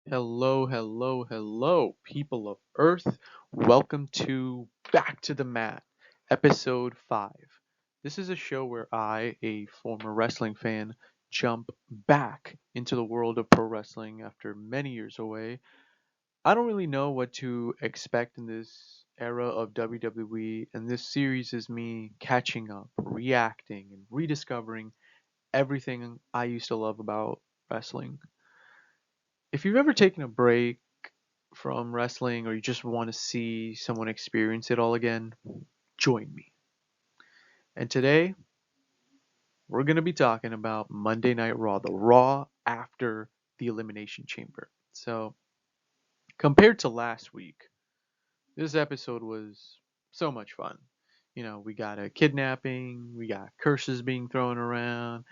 Hello, hello, hello, people of Earth. Welcome to Back to the Mat, episode 5. This is a show where I, a former wrestling fan, jump back into the world of pro wrestling after many years away. I don't really know what to expect in this era of WWE, and this series is me catching up, reacting, and rediscovering everything I used to love about wrestling. If you've ever taken a break from wrestling or you just want to see someone experience it all again, join me. And today, we're going to be talking about Monday Night Raw, the Raw after the Elimination Chamber. So, compared to last week, this episode was so much fun. We got a kidnapping, we got curses being thrown around,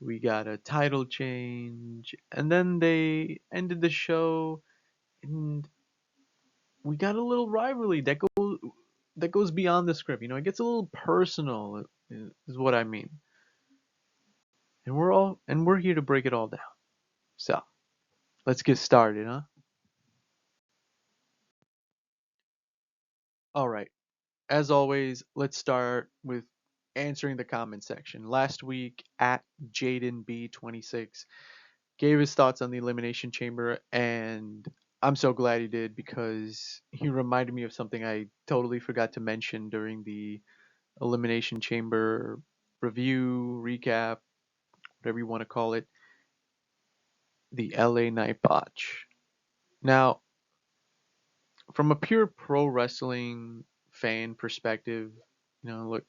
we got a title change, and then they ended the show and we got a little rivalry that goes beyond the script. It gets a little personal, is what I mean. And we're here to break it all down. So let's get started, huh? All right. As always, let's start with answering the comment section. Last week at JadenB26 gave his thoughts on the Elimination Chamber, and I'm so glad he did because he reminded me of something I totally forgot to mention during the Elimination Chamber review, recap, whatever you want to call it, the LA Knight botch. Now, from a pure pro wrestling fan perspective, look,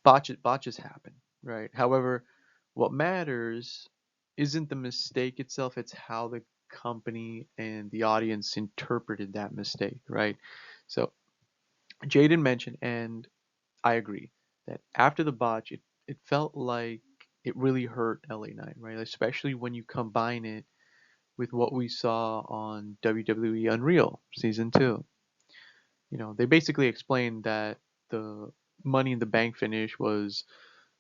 botches happen, right? However, what matters isn't the mistake itself, it's how the company and the audience interpreted that mistake, right? So, Jaden mentioned, and I agree, that after the botch, it felt like it really hurt LA Knight, right? Especially when you combine it with what we saw on WWE Unreal Season 2. They basically explained that the Money in the Bank finish was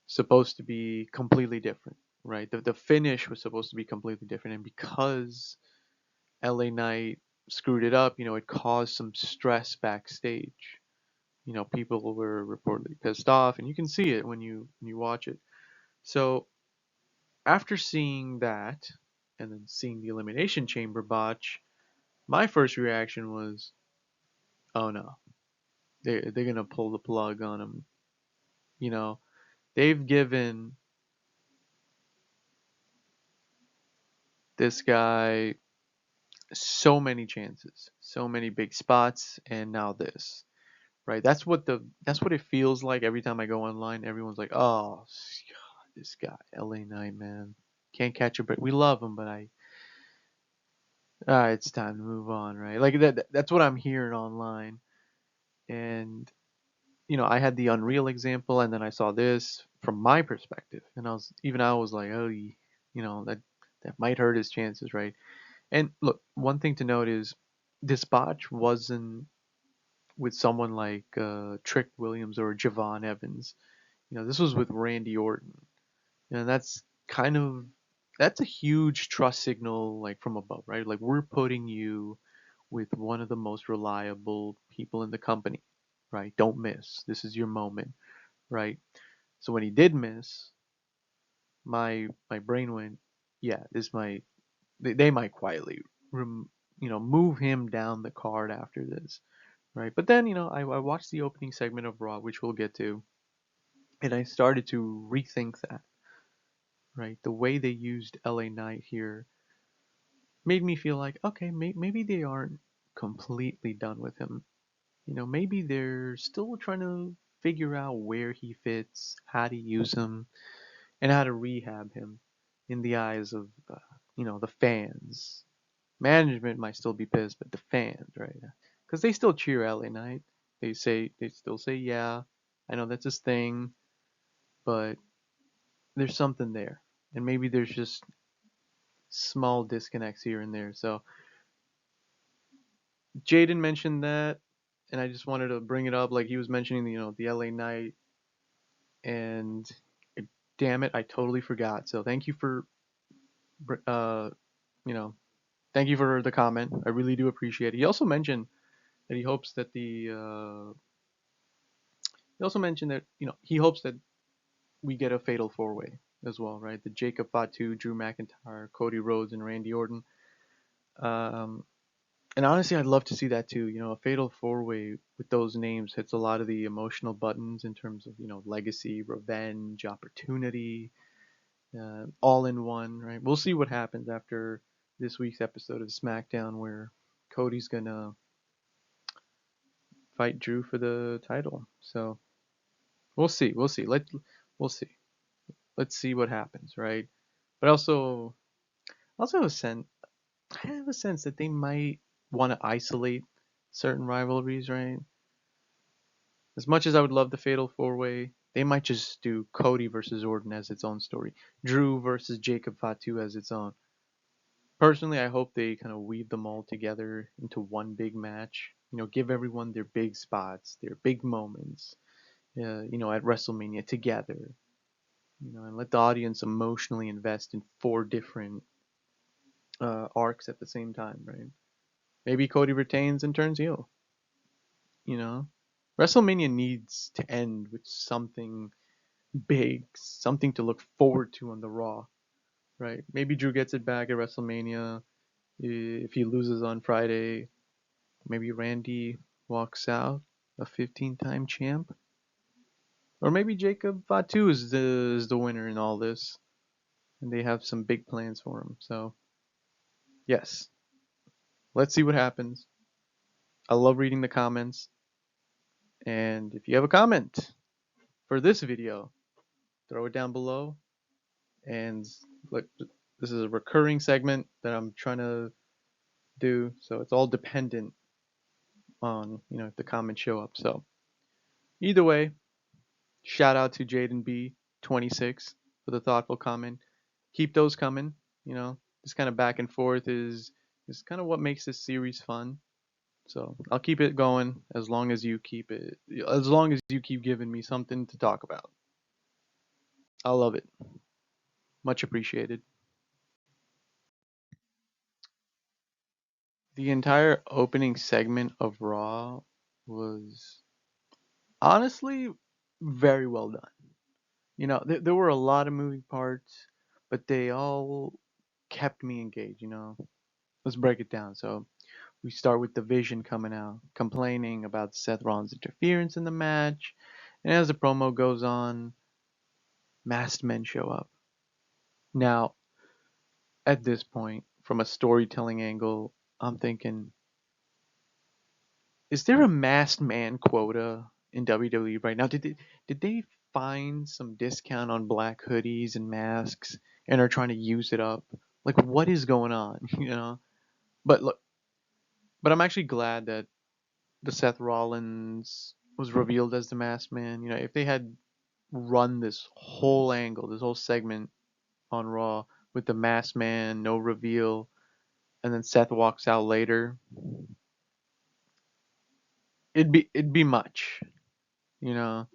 supposed to be completely different, right? The finish was supposed to be completely different, and because LA Knight screwed it up, it caused some stress backstage. People were reportedly pissed off, and you can see it when you watch it. So after seeing that, and then seeing the Elimination Chamber botch, my first reaction was, "Oh no, they're gonna pull the plug on him." You know, they've given this guy so many chances, so many big spots, and now this. Right? That's what it feels like every time I go online. Everyone's like, "Oh, this guy, LA Knight, man, can't catch a break. We love him, but it's time to move on, right?" Like that's what I'm hearing online. And I had the Unreal example, and then I saw this from my perspective, and I was like, "Oh, that might hurt his chances, right?" And look, one thing to note is this botch wasn't with someone like Trick Williams or Javon Evans. This was with Randy Orton, and that's a huge trust signal, like from above, right? Like we're putting you with one of the most reliable people in the company, right? Don't miss. This is your moment, right? So when he did miss, my brain went, yeah, they might quietly move him down the card after this, right? But then I watched the opening segment of Raw, which we'll get to, and I started to rethink that, right? The way they used LA Knight here made me feel like, okay, maybe they aren't completely done with him. Maybe they're still trying to figure out where he fits, how to use him, and how to rehab him in the eyes of the fans. Management might still be pissed, but the fans, right? Because they still cheer LA Knight. They still say, yeah, I know that's his thing, but there's something there, and maybe there's just small disconnects here and there. So Jaden mentioned that, and I just wanted to bring it up. Like he was mentioning, the LA Knight, and damn it, I totally forgot. So thank you for, uh, you know, Thank you for the comment. I really do appreciate it. He also mentioned that he hopes that he also mentioned that he hopes that we get a fatal four way as well, right? The Jacob Fatu, Drew McIntyre, Cody Rhodes, and Randy Orton. Um, and honestly, I'd love to see that too. A fatal four way with those names hits a lot of the emotional buttons in terms of legacy, revenge, opportunity, all in one, right? We'll see what happens after this week's episode of SmackDown, where Cody's gonna fight Drew for the title. So we'll see. We'll see. Let's see what happens, right? But also I have a sense that they might want to isolate certain rivalries, right? As much as I would love the Fatal Four Way, they might just do Cody versus Orton as its own story, Drew versus Jacob Fatu as its own. Personally, I hope they kind of weave them all together into one big match. Give everyone their big spots, their big moments. At WrestleMania together. And let the audience emotionally invest in four different arcs at the same time, right? Maybe Cody retains and turns heel. You know, WrestleMania needs to end with something big, something to look forward to on the Raw, right? Maybe Drew gets it back at WrestleMania if he loses on Friday. Maybe Randy walks out a 15-time champ, or maybe Jacob Fatu is the winner in all this, and they have some big plans for him. So yes, let's see what happens. I love reading the comments, and if you have a comment for this video, throw it down below. And look, this is a recurring segment that I'm trying to do, so it's all dependent on if the comments show up. So either way, shout out to Jaden B26 for the thoughtful comment. Keep those coming. This kind of back and forth is kind of what makes this series fun. So I'll keep it going as long as you keep giving me something to talk about. I love it. Much appreciated. The entire opening segment of Raw was honestly very well done. There were a lot of moving parts, but they all kept me engaged. Let's break it down. So we start with the Vision coming out, complaining about Seth Rollins' interference in the match, and as the promo goes on, masked men show up. Now, at this point, from a storytelling angle, I'm thinking, is there a masked man quota in WWE right now? Did they find some discount on black hoodies and masks and are trying to use it up? Like, what is going on? But look, but I'm actually glad that the Seth Rollins was revealed as the masked man. If they had run this whole angle, this whole segment on Raw with the masked man, no reveal, and then Seth walks out later, it'd be much. You know,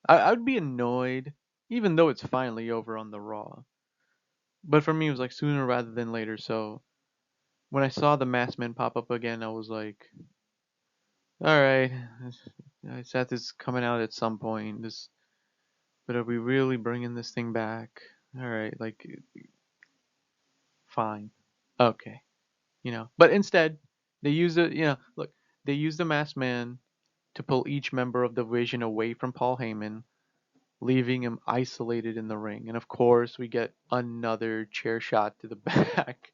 I would be annoyed, even though it's finally over on the Raw. But for me, it was like sooner rather than later. So when I saw the masked man pop up again, I was like, all right, Seth is coming out at some point. But are we really bringing this thing back? All right, like, fine, okay. But instead, they use it. Look, they use the masked man to pull each member of the Vision away from Paul Heyman, leaving him isolated in the ring. And of course, we get another chair shot to the back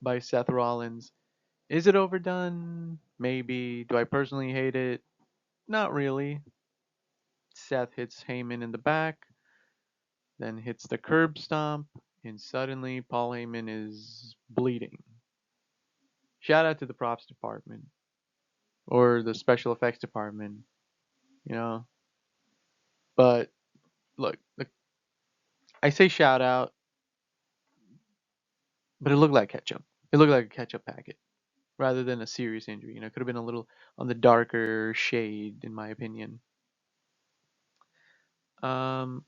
by Seth Rollins. Is it overdone? Maybe. Do I personally hate it? Not really. Seth hits Heyman in the back, then hits the curb stomp, and suddenly Paul Heyman is bleeding. Shout out to the props department or the special effects department, you know. But look, I say shout out, but it looked like ketchup. It looked like a ketchup packet rather than a serious injury. It could have been a little on the darker shade, in my opinion. Um,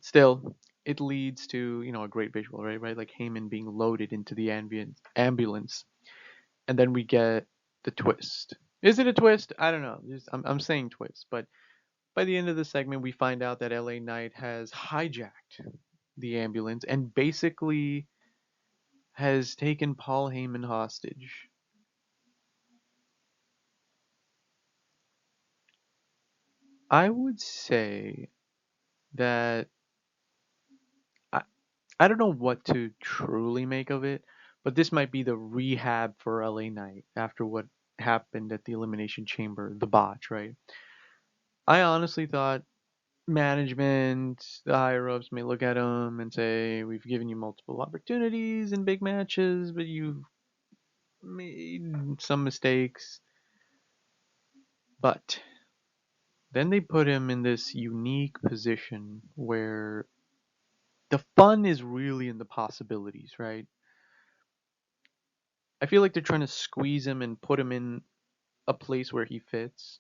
Still, it leads to a great visual, right? Right, like Heyman being loaded into the ambulance, and then we get the twist. Is it a twist? I don't know. I'm saying twist, but by the end of the segment, we find out that LA Knight has hijacked the ambulance and basically has taken Paul Heyman hostage. I would say that I, I don't know what to truly make of it, but this might be the rehab for LA Knight after what happened at the Elimination Chamber, the botch, right? I honestly thought management, the higher ups may look at him and say, "We've given you multiple opportunities in big matches, but you've made some mistakes." But then they put him in this unique position where the fun is really in the possibilities, right? I feel like they're trying to squeeze him and put him in a place where he fits.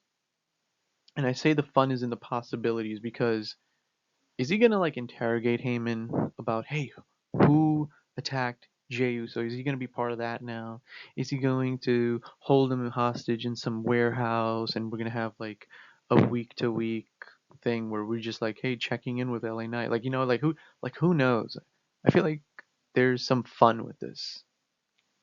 And I say the fun is in the possibilities because is he gonna like interrogate Heyman about, hey, who attacked Jey Uso? Is he gonna be part of that now? Is he going to hold him hostage in some warehouse and we're gonna have like a week to week thing where we're just like, hey, checking in with LA Knight? Like, like who knows? I feel like there's some fun with this.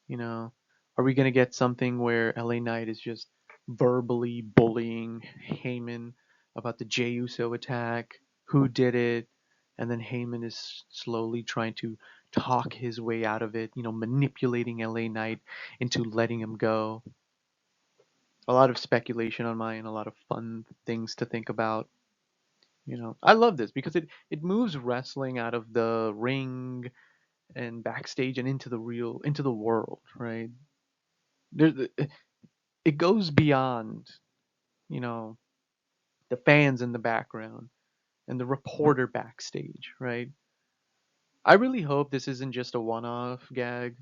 You know, are we gonna get something where LA Knight is just verbally bullying Heyman about the Jey Uso attack, who did it, and then Heyman is slowly trying to talk his way out of it, manipulating LA Knight into letting him go. A lot of speculation on mine, a lot of fun things to think about. I love this because it moves wrestling out of the ring and backstage and into the world, right? There, it goes beyond, you know, the fans in the background and the reporter backstage, right? I really hope this isn't just a one-off gag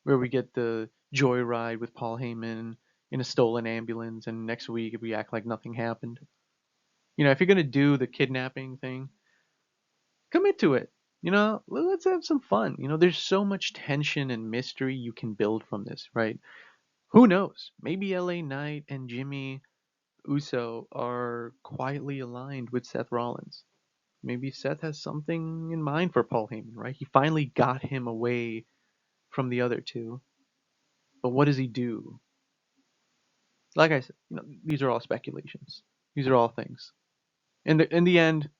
where we get the joyride with Paul Heyman in a stolen ambulance, and next week we act like nothing happened. If you're gonna do the kidnapping thing, commit to it. Let's have some fun. There's so much tension and mystery you can build from this, right? Who knows? Maybe LA Knight and Jimmy Uso are quietly aligned with Seth Rollins. Maybe Seth has something in mind for Paul Heyman, right? He finally got him away from the other two. But what does he do? Like I said, these are all speculations. These are all things. In the end,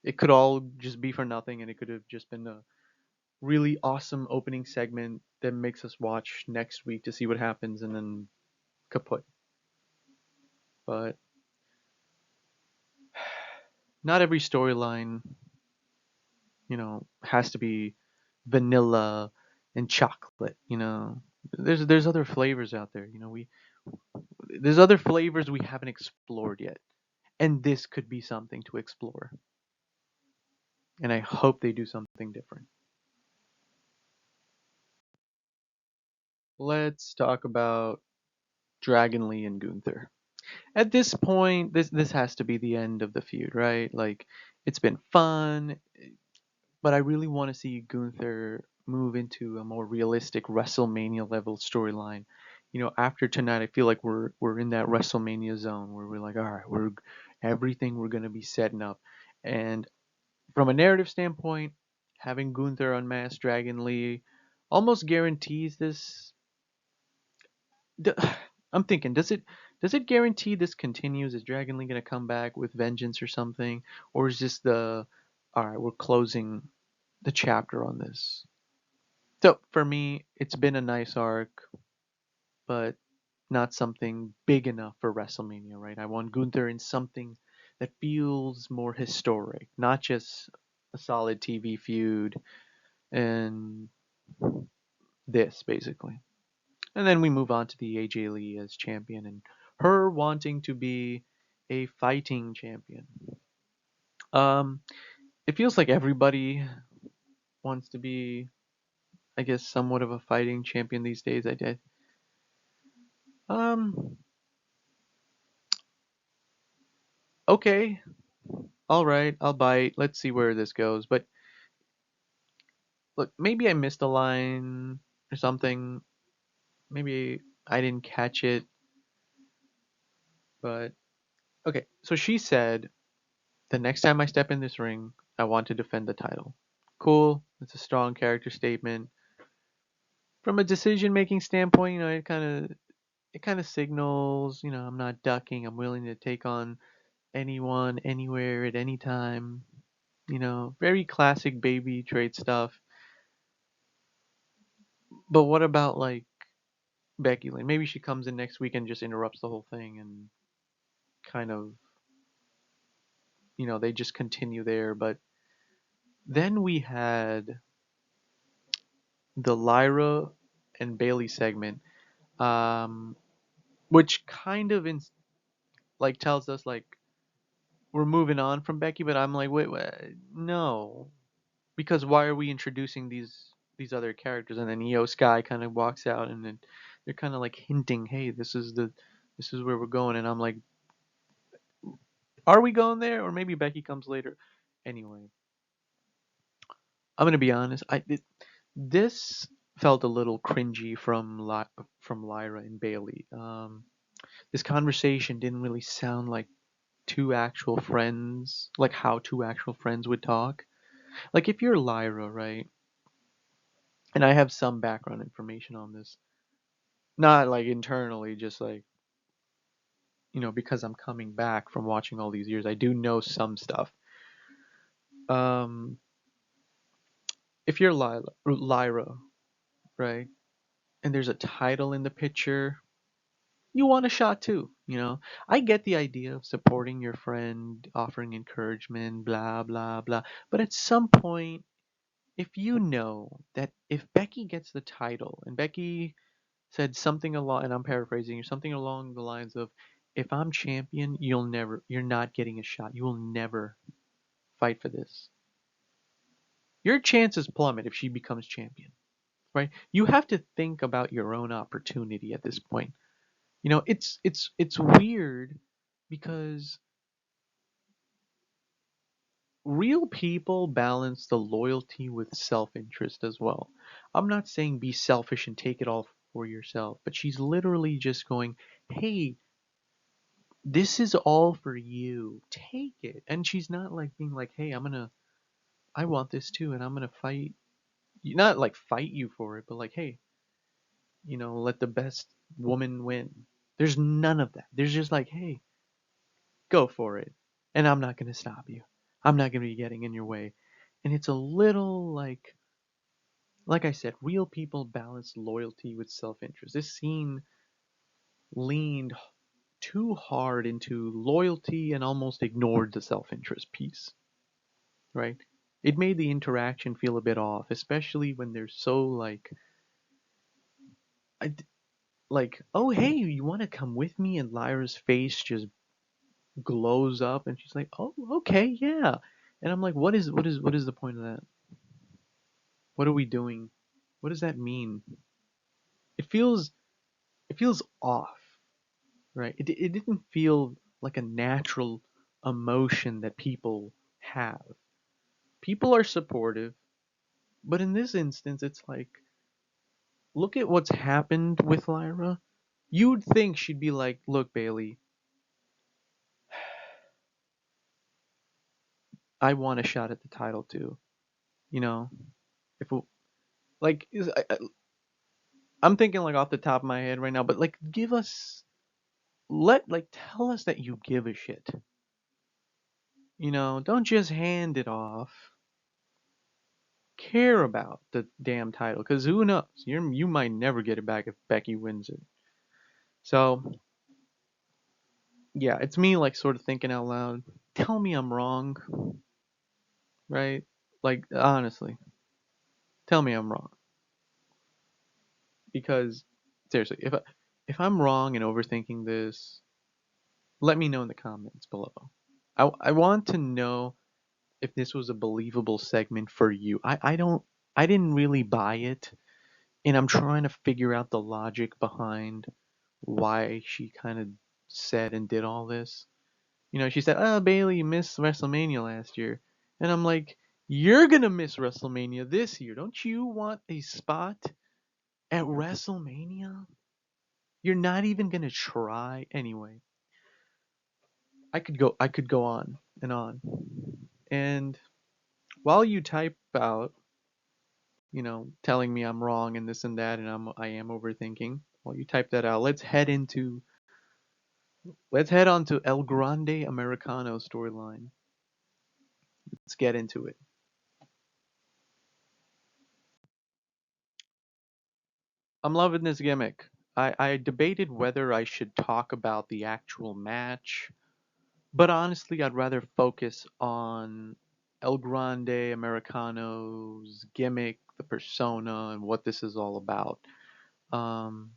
it could all just be for nothing, and it could have just been a really awesome opening segment that makes us watch next week to see what happens, and then kaput. But not every storyline has to be vanilla and chocolate. There's other flavors out there. There's other flavors we haven't explored yet, and this could be something to explore. And I hope they do something different. Let's talk about Dragon Lee and Gunther. At this point, this has to be the end of the feud, right? Like it's been fun, but I really want to see Gunther move into a more realistic WrestleMania level storyline. After tonight, I feel like we're in that WrestleMania zone where we're like, all right, we're everything we're gonna be setting up, and from a narrative standpoint, having Gunther unmask Dragon Lee almost guarantees this. d- I'm thinking, does it guarantee this continues? Is Dragon Lee gonna come back with vengeance or something, or is this the all right? We're closing the chapter on this. So for me, it's been a nice arc, but not something big enough for WrestleMania, right? I want Gunther in something that feels more historic, not just a solid TV feud and this basically. And then we move on to the AJ Lee as champion and her wanting to be a fighting champion. Um, it feels like everybody wants to be, I guess, somewhat of a fighting champion these days. I did. Um, okay, all right, I'll bite. Let's see where this goes. But look, maybe I missed a line or something. Maybe I didn't catch it, but okay. So she said, the next time I step in this ring, I want to defend the title. Cool. It's a strong character statement. From a decision making standpoint, it kind of signals, I'm not ducking. I'm willing to take on anyone, anywhere, at any time. Very classic baby trait stuff. But what about like Becky Lynn? Maybe she comes in next week and just interrupts the whole thing and kind of, they just continue there. But then we had the Lyra and Bailey segment, um, which kind of like tells us like we're moving on from Becky. But I'm like, wait, no, because why are we introducing these other characters? And then Io Sky kind of walks out, and then they're kind of like hinting, hey, this is where we're going. And I'm like, are we going there, or maybe Becky comes later? Anyway, I'm gonna be honest. This felt a little cringy from Lyra and Bailey. This conversation didn't really sound like two actual friends, like how two actual friends would talk. Like if you're Lyra, right? And I have some background information on this, not like internally, just like because I'm coming back from watching all these years, I do know some stuff. Um, if you're Lyra, right, and there's a title in the picture, you want a shot too. I get the idea of supporting your friend, offering encouragement, blah blah blah. But at some point, if you know that if Becky gets the title, and Becky said something along, and I'm paraphrasing, something along the lines of, "If I'm champion, you're not getting a shot. You will never fight for this." Your chances plummet if she becomes champion, right? You have to think about your own opportunity at this point. It's weird because real people balance the loyalty with self-interest as well. I'm not saying be selfish and take it all for yourself, but she's literally just going, "Hey, this is all for you. Take it." And she's not like being like, "Hey, I want this too, and I'm gonna fight." Not like fight you for it, but like, "Hey, let the best woman win." There's none of that. There's just like, "Hey, go for it, and I'm not gonna stop you. I'm not gonna be getting in your way." And it's a little like I said, real people balance loyalty with self-interest. This scene leaned too hard into loyalty and almost ignored the self-interest piece, right? It made the interaction feel a bit off, especially when they're so I, like, "Oh, hey, you want to come with me?" And Lyra's face just glows up, and she's like, "Oh, okay, yeah." And I'm like, what is the point of that? What are we doing? What does that mean? It feels it feels off, right? It didn't feel like a natural emotion that people have. People are supportive, but in this instance, it's like, look at what's happened with Lyra. You'd think she'd be like, "Look, Bailey, I want a shot at the title too." You know, if it, like, I'm thinking like off the top of my head right now, but like, tell us that you give a shit. Don't just hand it off. Care about the damn title, because who knows? You might never get it back if Becky wins it. So yeah, it's me like sort of thinking out loud. Tell me I'm wrong, right? Like honestly, tell me I'm wrong, because seriously, if I'm wrong and overthinking this, let me know in the comments below. I want to know if this was a believable segment for you. I didn't really buy it, and I'm trying to figure out the logic behind why she kind of said and did all this. She said, "Oh, Bailey, you missed WrestleMania last year." And I'm like, "You're going to miss WrestleMania this year. Don't you want a spot at WrestleMania?" You're not even gonna try anyway. I could go on and on. And while you type out, telling me I'm wrong and this and that, and I am overthinking. While you type that out, let's head on to El Grande Americano storyline. Let's get into it. I'm loving this gimmick. I debated whether I should talk about the actual match, but honestly, I'd rather focus on El Grande Americano's gimmick, the persona, and what this is all about. Um,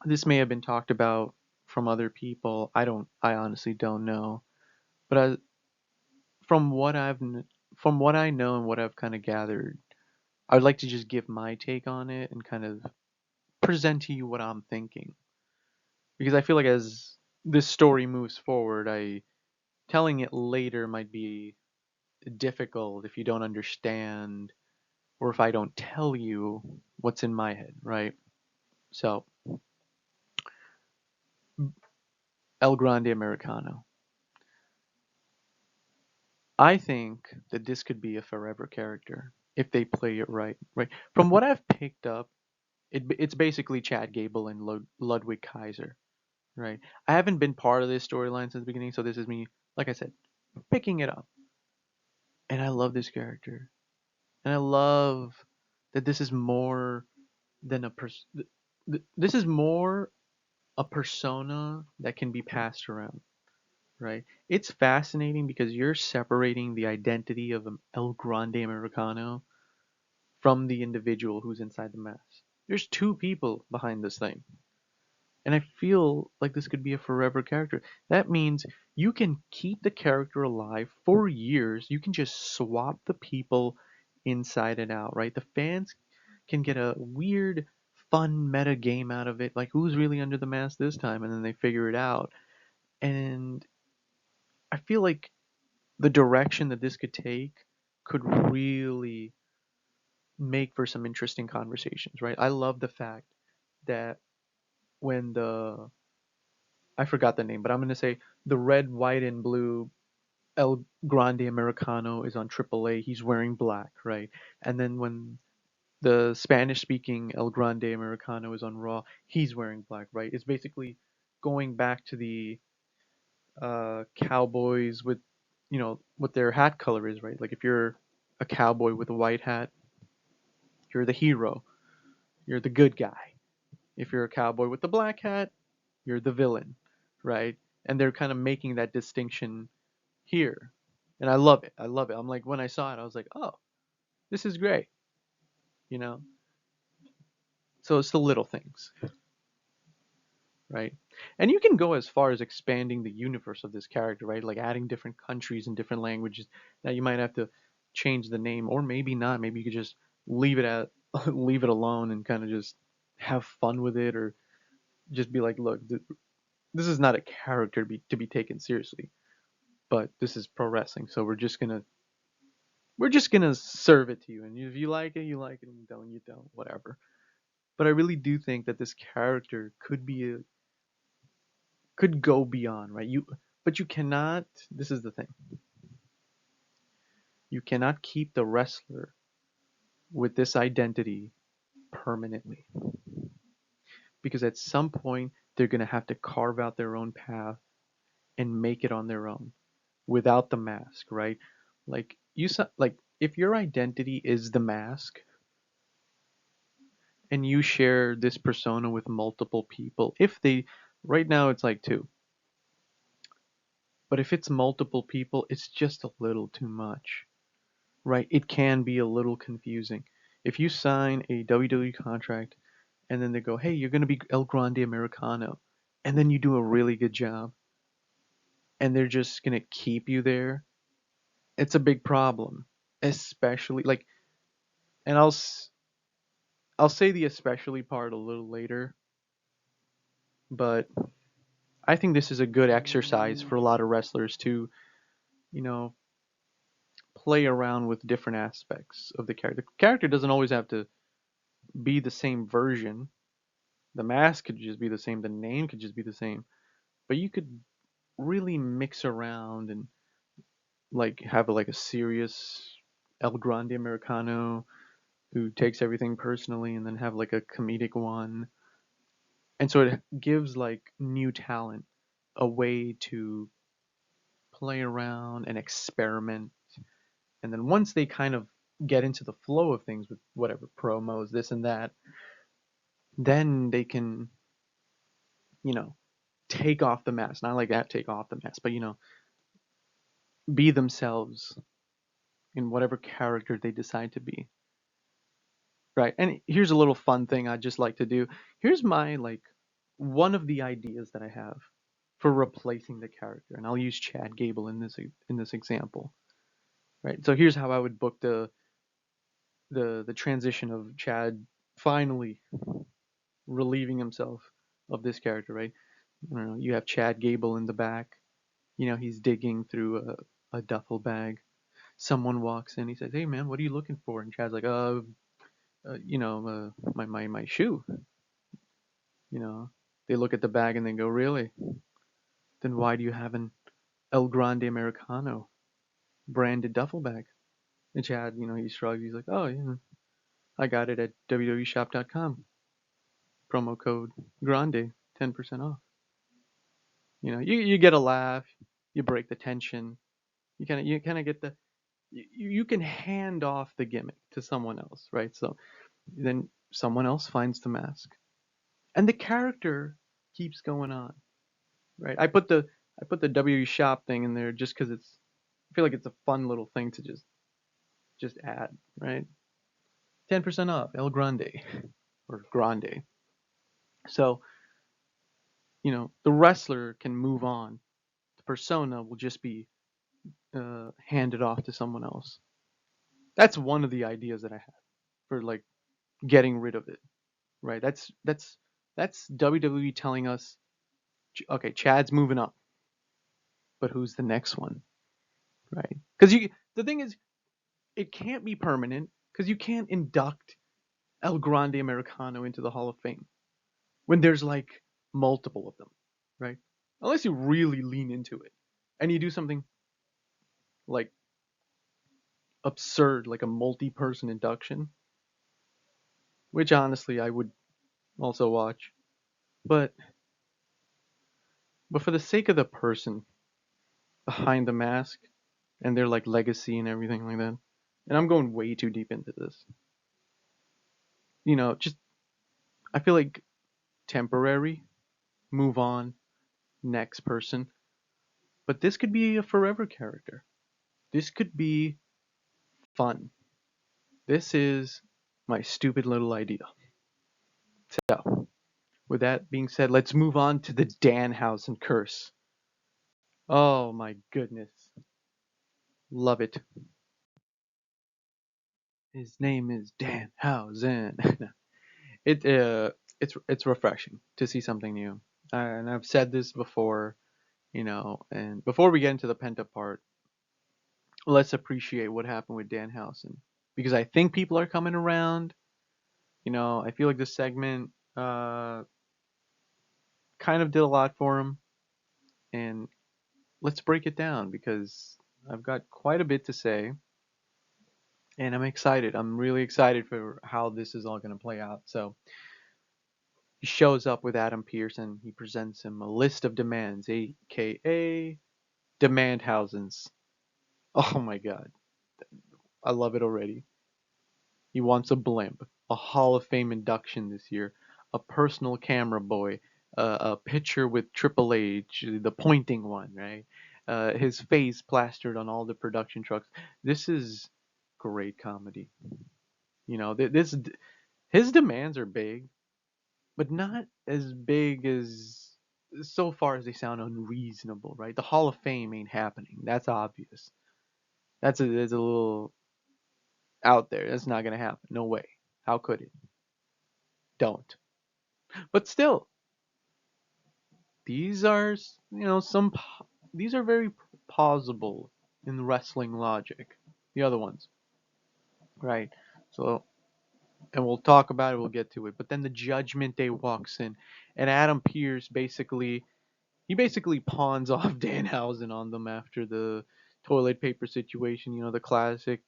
this may have been talked about from other people. I honestly don't know. But from what from what I know and what I've kind of gathered, I'd like to just give my take on it and kind of present to you what I'm thinking. Because I feel like as this story moves forward, I telling it later might be difficult if you don't understand or if I don't tell you what's in my head, right? So, El Grande Americano. I think that this could be a forever character if they play it right, right? From what I've picked up, it's basically Chad Gable and Ludwig Kaiser, right? I haven't been part of this storyline since the beginning, so this is me, like I said, picking it up. And I love this character. And I love that this is more than this is more a persona that can be passed around, right? It's fascinating because you're separating the identity of El Grande Americano from the individual who's inside the mask. There's two people behind this thing. And I feel like this could be a forever character. That means you can keep the character alive for years. You can just swap the people inside and out, right? The fans can get a weird, fun meta game out of it. Like, who's really under the mask this time? And then they figure it out. And I feel like the direction that this could take could really make for some interesting conversations, right? I love the fact that when I forgot the name, but I'm going to say the red, white, and blue El Grande Americano is on AAA. He's wearing black, right? And then when the Spanish speaking El Grande Americano is on Raw, he's wearing black, right? It's basically going back to the cowboys with, what their hat color is, right? Like if you're a cowboy with a white hat, you're the hero, you're the good guy. If you're a cowboy with the black hat, you're the villain, right? And they're kind of making that distinction here. And I love it. I love it. I'm like, when I saw it, I was like, oh, this is great, you know? So it's the little things, right? And you can go as far as expanding the universe of this character, right? Like adding different countries and different languages. Now you might have to change the name, or maybe not. Maybe you could just leave it at leave it alone and kind of just have fun with it, or just be like, look, this is not a character to be taken seriously, but this is pro wrestling, so we're just gonna serve it to you, and if you like it, you like it, and you don't, whatever. But I really do think that this character could go beyond, right? But you cannot. This is the thing. You cannot keep the wrestler with this identity permanently, because at some point they're gonna have to carve out their own path and make it on their own without the mask, right? Like like if your identity is the mask and you share this persona with multiple people, if they right now it's like two, but if it's multiple people, it's just a little too much, right? It can be a little confusing. If you sign a WWE contract and then they go, "Hey, you're going to be El Grande Americano," and then you do a really good job and they're just going to keep you there, it's a big problem. Especially like, and I'll say the especially part a little later, but I think this is a good exercise for a lot of wrestlers to, you know, play around with different aspects of the character. The character doesn't always have to be the same version, The mask could just be the same, the name could just be the same, but you could really mix around and like have like a serious El Grande Americano who takes everything personally, and then have like a comedic one. And so it gives like new talent a way to play around and experiment. And then once they kind of get into the flow of things with whatever promos, this and that, then they can, you know, take off the mask. Not like that, take off the mask, but, be themselves in whatever character they decide to be. Right. And here's a little fun thing I'd just like to do. Here's my, like, one of the ideas that I have for replacing the character. And I'll use Chad Gable in this example. Right. So here's how I would book the transition of Chad finally relieving himself of this character, right? I don't know, you have Chad Gable in the back. He's digging through a duffel bag. Someone walks in. He says, "Hey, man, what are you looking for?" And Chad's like, my shoe." You know, they look at the bag and they go, "Really? Then why do you have an El Grande Americano branded duffel bag?" And Chad, he shrugs. He's like, "Oh, I got it at www.shop.com. Promo code Grande, 10% off." You get a laugh. You break the tension. You kind of get you can hand off the gimmick to someone else, right? So then someone else finds the mask, and the character keeps going on, right? I put the W shop thing in there just because I feel like it's a fun little thing to just add, right? 10% off El Grande or Grande. So the wrestler can move on. The persona will just be handed off to someone else. That's one of the ideas that I have for like getting rid of it, right? That's WWE telling us, okay, Chad's moving up, but who's the next one, right? Because the thing is, it can't be permanent because you can't induct El Grande Americano into the Hall of Fame when there's like multiple of them, right? Unless you really lean into it and you do something like absurd, like a multi-person induction, which honestly I would also watch. But for the sake of the person behind the mask and their like legacy and everything like that, and I'm going way too deep into this. Just I feel like temporary, move on, next person. But this could be a forever character. This could be fun. This is my stupid little idea. So, with that being said, let's move on to the Danhausen curse. Oh my goodness. Love it. His name is Danhausen. It's refreshing to see something new. And I've said this before, and before we get into the pent up part, let's appreciate what happened with Danhausen because I think people are coming around. I feel like this segment kind of did a lot for him, and let's break it down because I've got quite a bit to say, and I'm excited. I'm really excited for how this is all going to play out. So he shows up with Adam Pearson. He presents him a list of demands, aka demand housings. Oh my god, I love it already. He wants a blimp, a Hall of Fame induction this year, a personal camera boy, a picture with Triple H, the pointing one, right? His face plastered on all the production trucks. This is great comedy. This his demands are big, but not as big as so far as they sound unreasonable, right? The Hall of Fame ain't happening. That's obvious. That's a little out there. That's not gonna happen. No way. How could it? Don't. But still, these are these are very plausible in wrestling logic. The other ones, right? So and we'll talk about it. We'll get to it. But then the Judgment Day walks in, and Adam Pierce basically pawns off Danhausen on them after the toilet paper situation. The classic.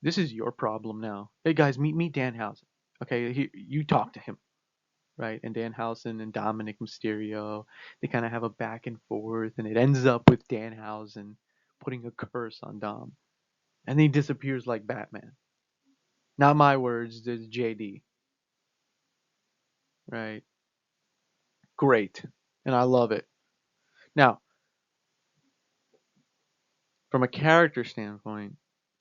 This is your problem now. Hey guys, meet Danhausen. Okay, you talk to him, right? And Danhausen and Dominic Mysterio, they kind of have a back and forth, and it ends up with Danhausen putting a curse on Dom, and he disappears like Batman. Not my words, there's JD, right? Great, and I love it. Now, from a character standpoint,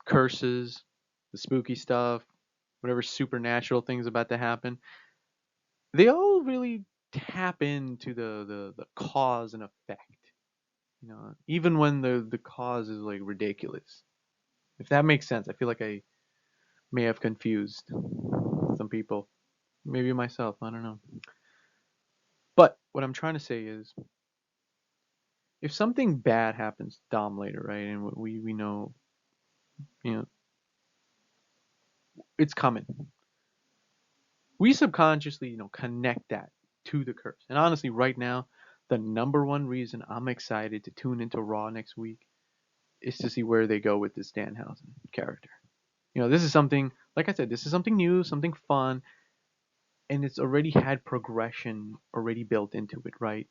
curses, the spooky stuff, whatever supernatural things about to happen, they all really tap into the cause and effect. Even when the cause is like ridiculous. If that makes sense, I feel like I may have confused some people, maybe myself. I don't know. But what I'm trying to say is, if something bad happens to Dom later, right, and we know, you know, it's coming, we subconsciously, connect that to the curse. And honestly, right now, the number one reason I'm excited to tune into Raw next week is to see where they go with this Danhausen character. This is something, like I said, this is something new, something fun, and it's already had progression already built into it, right?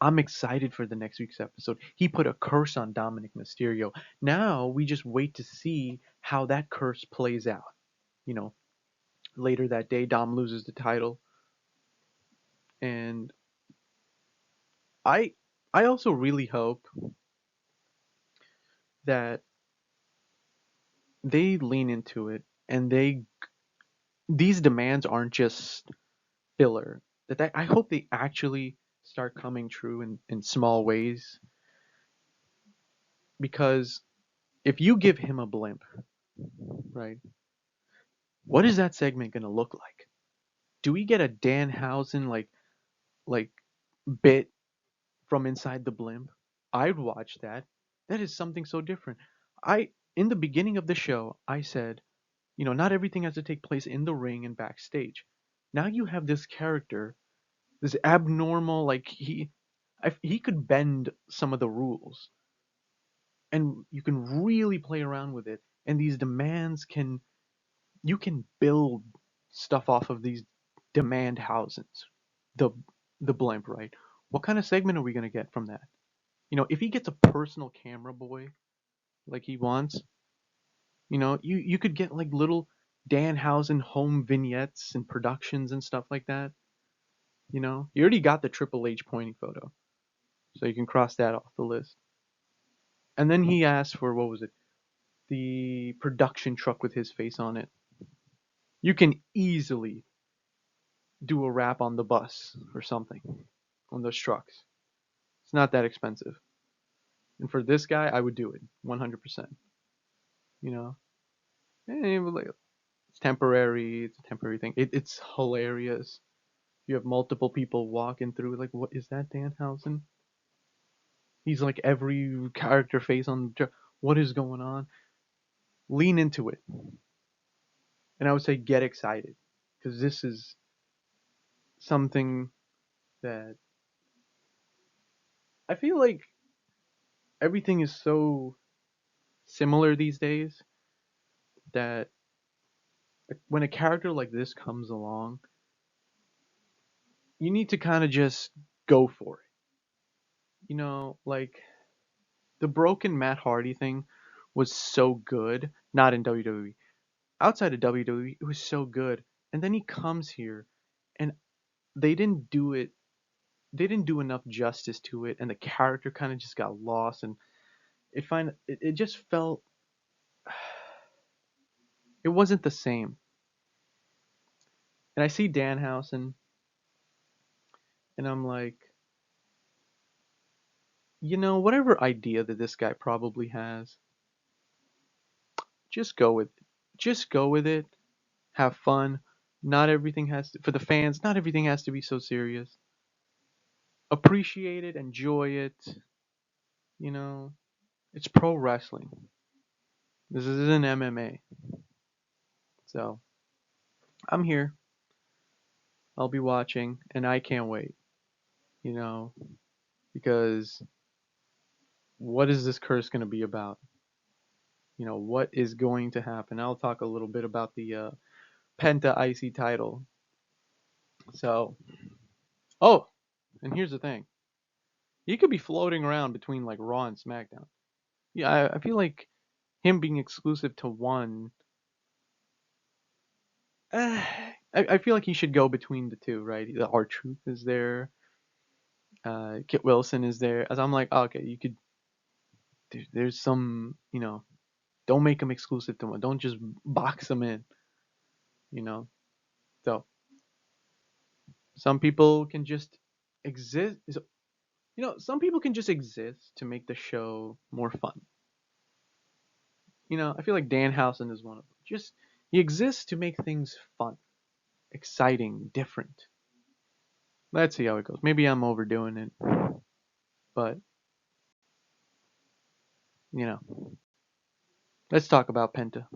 I'm excited for the next week's episode. He put a curse on Dominic Mysterio. Now we just wait to see how that curse plays out. You know, Later that day, Dom loses the title, and I I also really hope that they lean into it and these demands aren't just filler. I hope they actually start coming true in small ways, because if you give him a blimp, right? What is that segment gonna look like? Do we get a Danhausen like bit from inside the blimp? I'd watch that. That is something so different. I In the beginning of the show, I said, not everything has to take place in the ring and backstage. Now you have this character, this abnormal, like he could bend some of the rules, and you can really play around with it. And these demands you can build stuff off of these demand housings. The the blimp, right? What kind of segment are we gonna get from that? If he gets a personal camera boy like he wants, you could get like little Danhausen home vignettes and productions and stuff like that. You already got the Triple H pointing photo, so you can cross that off the list. And then he asked for, what was it? The production truck with his face on it. You can easily do a wrap on the bus or something on those trucks. It's not that expensive. And for this guy, I would do it 100%. You know, it's temporary. It's a temporary thing. It's hilarious. You have multiple people walking through. Like, what is that, Danhausen? He's like every character face on. What is going on? Lean into it, and I would say get excited, because this is something that I feel like everything is so similar these days that when a character like this comes along, you need to kind of just go for it. Like the broken Matt Hardy thing was so good, not in WWE. Outside of WWE, it was so good. And then he comes here and they didn't do it they didn't do enough justice to it, and the character kind of just got lost, and it just felt it wasn't the same. And I see Danhausen and I'm like, whatever idea that this guy probably has, just go with it. Just go with it. Have fun. Not everything has to, for the fans, not everything has to be so serious. Appreciate it, enjoy it. You know, it's pro wrestling. This isn't MMA. So, I'm here. I'll be watching, and I can't wait. You know, because what is this curse going to be about? What is going to happen? I'll talk a little bit about the Penta IC title. So, oh, and here's the thing: he could be floating around between like Raw and SmackDown. Yeah, I feel like him being exclusive to one. I feel like he should go between the two, right? The R Truth is there, Kit Wilson is there. As I'm like, oh, okay, you could. There's some, don't make him exclusive to one. Don't just box him in, you know. So some people can just exist. Some people can just exist to make the show more fun. I feel like Danhausen is one of them. Just he exists to make things fun, exciting, different. Let's see how it goes. Maybe I'm overdoing it, but you know, let's talk about Penta.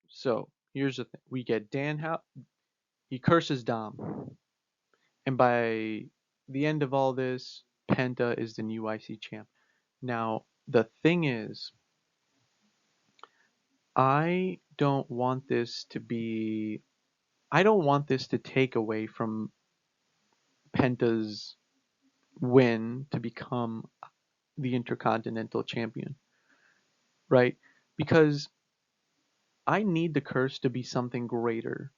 So here's the thing: we get he curses Dom, and by the end of all this, Penta is the new IC champ. Now the thing is, I don't want this to be. I don't want this to take away from Penta's win to become the Intercontinental Champion, right? Because I need the curse to be something greater,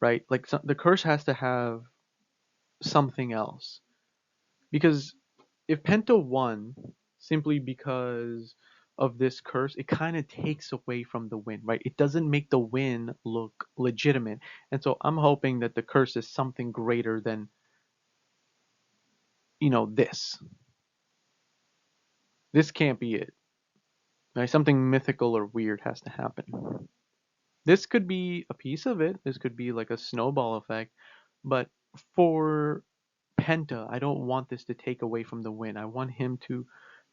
right? Like the curse has to have something else. Because if Penta won simply because of this curse, it kind of takes away from the win, right? It doesn't make the win look legitimate. And so I'm hoping that the curse is something greater than, this. This can't be it. Right? Something mythical or weird has to happen. This could be a piece of it. This could be like a snowball effect. But for Penta, I don't want this to take away from the win. I want him to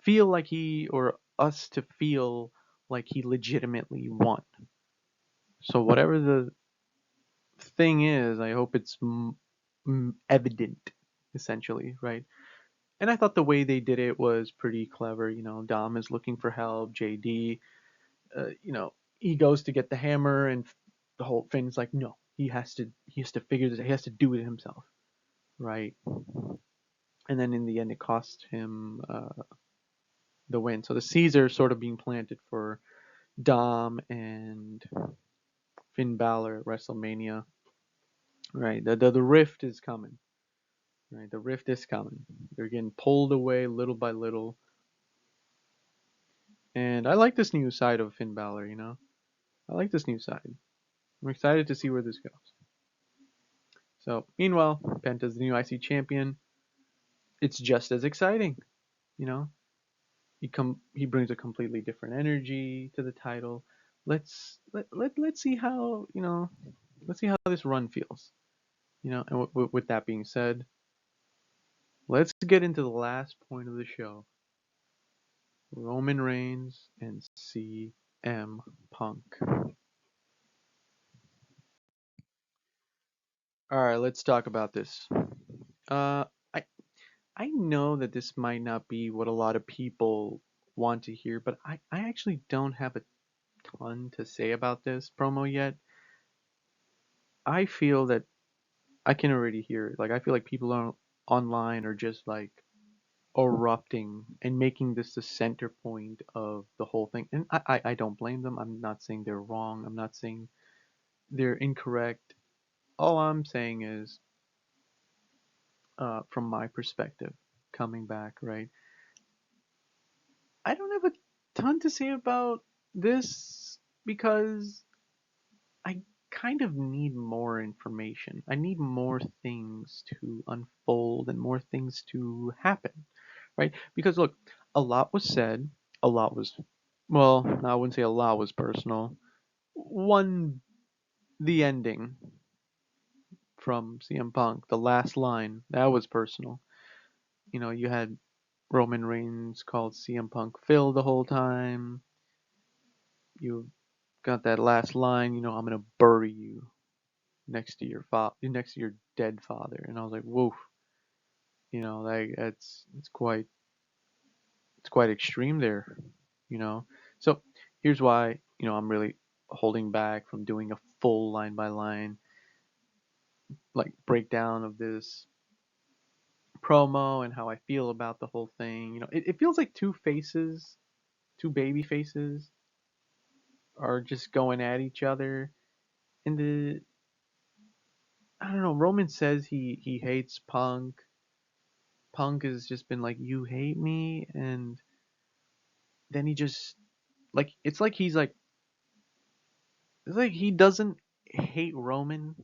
feel like or us to feel like he legitimately won. So whatever the thing is, I hope it's evident, essentially, right? And I thought the way they did it was pretty clever. Dom is looking for help. JD, he goes to get the hammer, and the whole Finn's like, no, he has to figure this. He has to do it himself, right? And then in the end, it cost him the win. So the seeds are sort of being planted for Dom and Finn Balor at WrestleMania. Right, the rift is coming. Right, the rift is coming. They're getting pulled away little by little, and I like this new side of Finn Balor. I like this new side. I'm excited to see where this goes. So meanwhile, Penta's the new IC champion. It's just as exciting. You know, he brings a completely different energy to the title. Let's see how let's see how this run feels. And with that being said, let's get into the last point of the show: Roman Reigns and CM Punk. All right, let's talk about this. Uh, I I know that this might not be what a lot of people want to hear, but I actually don't have a ton to say about this promo yet. I feel that I can already hear it. Like I feel like people online are just like erupting and making this the center point of the whole thing. And I don't blame them. I'm not saying they're wrong. I'm not saying they're incorrect. All I'm saying is, from my perspective, coming back, right? I don't have a ton to say about this because I kind of need more information. I need more things to unfold and more things to happen, right? Because look, a lot was said, a lot was, well, I wouldn't say a lot was personal. One, the ending from CM Punk, the last line, that was personal. You had Roman Reigns called CM Punk Phil the whole time. you got that last line, I'm gonna bury you next to your next to your dead father. And I was like, whoa, like it's quite extreme there, you know. So here's why, I'm really holding back from doing a full line by line like breakdown of this promo and how I feel about the whole thing. It feels like two baby faces are just going at each other. And I don't know, Roman says he hates Punk. Punk has just been like, "You hate me," and then he just it's like he doesn't hate Roman,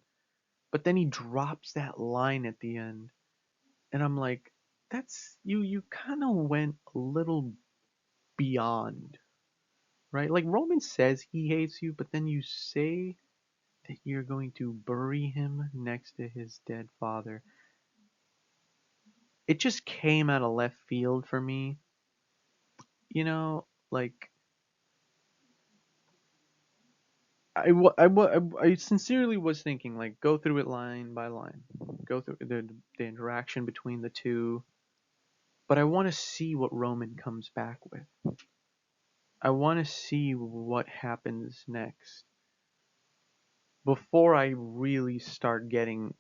but then he drops that line at the end, and I'm like, that's you kind of went a little beyond, right? Like Roman says he hates you, but then you say that you're going to bury him next to his dead father. It just came out of left field for me, like I sincerely was thinking like go through it line by line, go through the interaction between the two, but I want to see what Roman comes back with. I want to see what happens next before I really start getting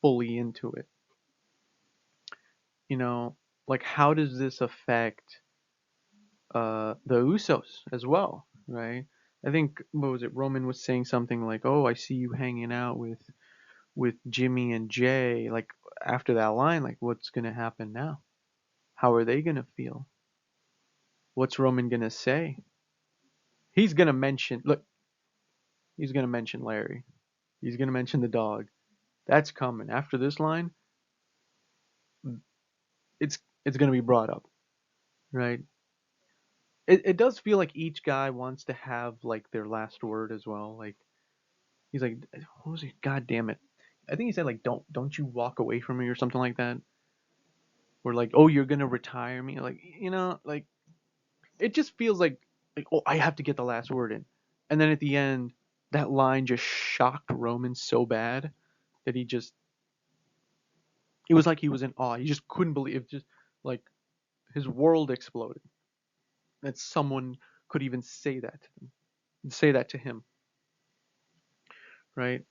fully into it. You know, like how does this affect the Usos as well, right? I think what was it? Roman was saying something like, "Oh, I see you hanging out with Jimmy and Jay." Like after that line, like what's gonna happen now? How are they gonna feel? What's Roman gonna say? He's gonna mention look. He's gonna mention Larry. He's gonna mention the dog. That's coming after this line. It's gonna be brought up, right? It does feel like each guy wants to have like their last word as well. Like he's like, what was it? God damn it! I think he said like, don't you walk away from me or something like that. Or like, oh, you're gonna retire me. Like like it just feels like oh, I have to get the last word in. And then at the end, that line just shocked Roman so bad that it was like he was in awe. He just couldn't believe it. Just like his world exploded. That someone could even say that to him, right?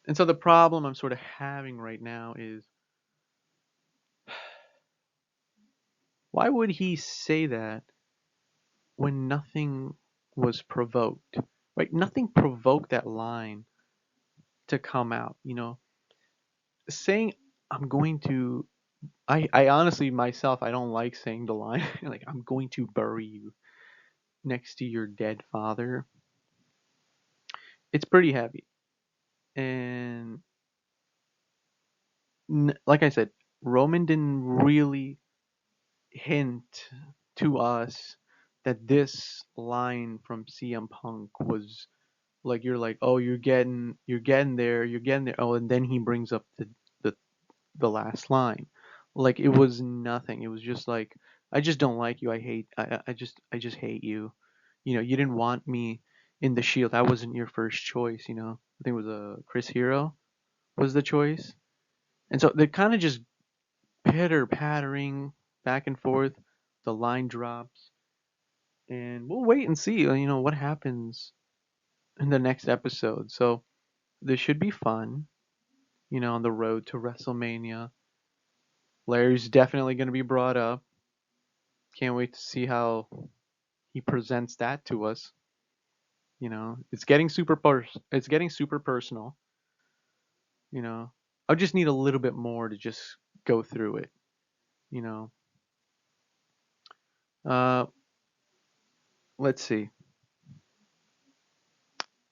And so the problem I'm sort of having right now is why would he say that when nothing was provoked? Right? Nothing provoked that line to come out, saying I'm going to I honestly myself I don't like saying the line like I'm going to bury you next to your dead father. It's pretty heavy. And like I said, Roman didn't really hint to us that this line from CM Punk was like you're like, oh, you're getting there. Oh, and then he brings up the the last line. Like it was nothing. It was just like I just don't like you. I just hate you. You didn't want me in the Shield. That wasn't your first choice. I think it was a Chris Hero was the choice, and so they kind of just pitter pattering back and forth. The line drops, and we'll wait and see. What happens in the next episode. So this should be fun. On the road to WrestleMania. Larry's definitely going to be brought up. Can't wait to see how he presents that to us. It's getting super personal. You know, I just need a little bit more to just go through it. You know, uh, let's see.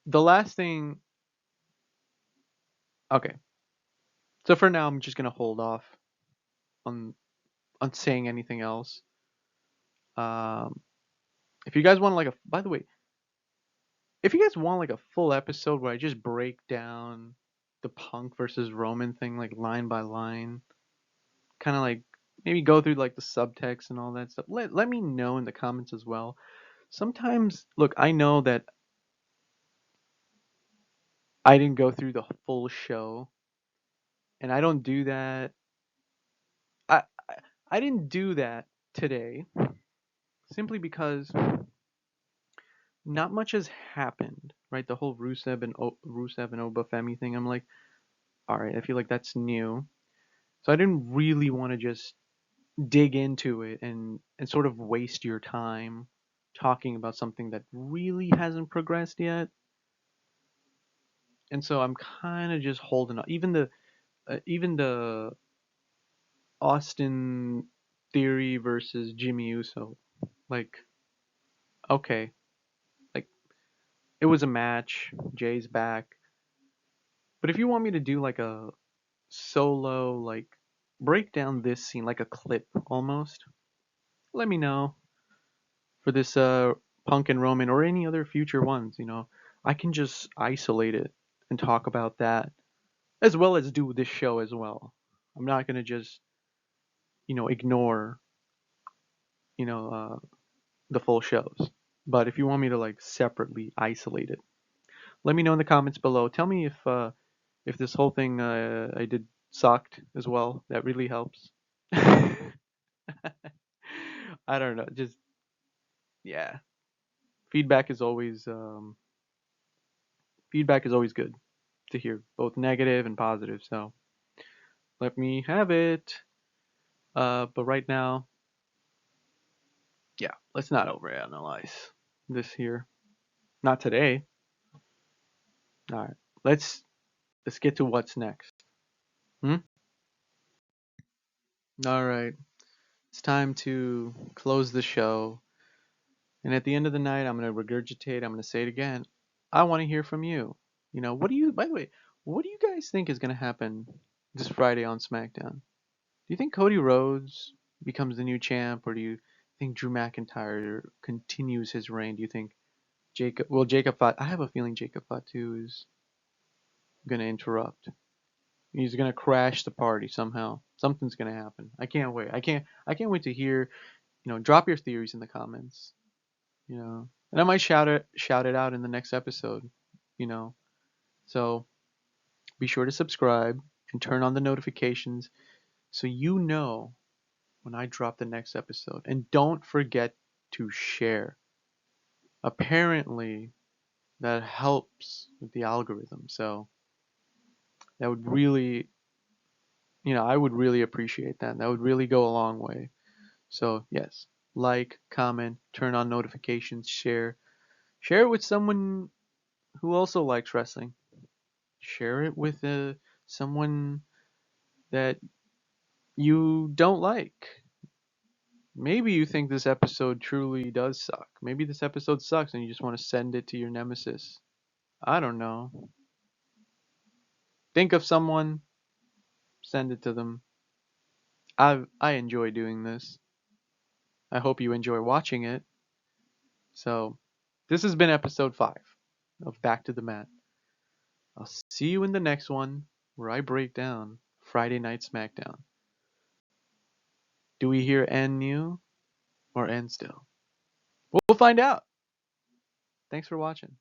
The last thing. Okay, so for now, I'm just gonna hold off on saying anything else. Um, if you guys want like a, by the way, if you guys want like a full episode where I just break down the Punk versus Roman thing like line by line, kind of like maybe go through like the subtext and all that stuff, let me know in the comments as well sometimes, look, I know that I didn't go through the full show, and I don't do that. I didn't do that today simply because not much has happened, right? The whole Rusev and Obafemi thing. I'm like, all right, I feel like that's new. So I didn't really want to just dig into it and sort of waste your time talking about something that really hasn't progressed yet. And so I'm kind of just holding on. Even the Austin Theory versus Jimmy Uso, like, okay, like, it was a match. Jay's back. But if you want me to do like a solo, like, break down this scene like a clip almost, let me know for this Punk and Roman or any other future ones. I can just isolate it and talk about that as well as do this show as well. I'm not going to just, ignore, you know, uh, the full shows. But if you want me to like separately isolate it, let me know in the comments below. Tell me if this whole thing I did sucked as well. That really helps. I don't know. Just, yeah. Feedback is always feedback is always good to hear, both negative and positive. So let me have it. But right now, yeah, let's not overanalyze this here. Not today. All right, let's get to what's next. Hmm? All right, it's time to close the show. And at the end of the night, I'm gonna regurgitate. I'm gonna say it again. I want to hear from you. What do you? By the way, what do you guys think is gonna happen this Friday on SmackDown? Do you think Cody Rhodes becomes the new champ, or do you think Drew McIntyre continues his reign? Do you think Jacob Fatu? I have a feeling Jacob Fatu is gonna interrupt. He's gonna crash the party somehow. Something's gonna happen. I can't wait. I can't wait to hear. Drop your theories in the comments. And I might shout it out in the next episode. You know, so be sure to subscribe and turn on the notifications so you know when I drop the next episode. And don't forget to share. Apparently, that helps with the algorithm. So that would really, I would really appreciate that. That would really go a long way. So, yes, like, comment, turn on notifications, share. Share it with someone who also likes wrestling. Share it with someone that you don't like. Maybe you think this episode truly does suck. Maybe this episode sucks and you just want to send it to your nemesis. I don't know. Think of someone, send it to them. I enjoy doing this. I hope you enjoy watching it. So, this has been episode 5 of Back to the Mat. I'll see you in the next one where I break down Friday Night SmackDown. Do we hear end new or end still? We'll find out. Thanks for watching.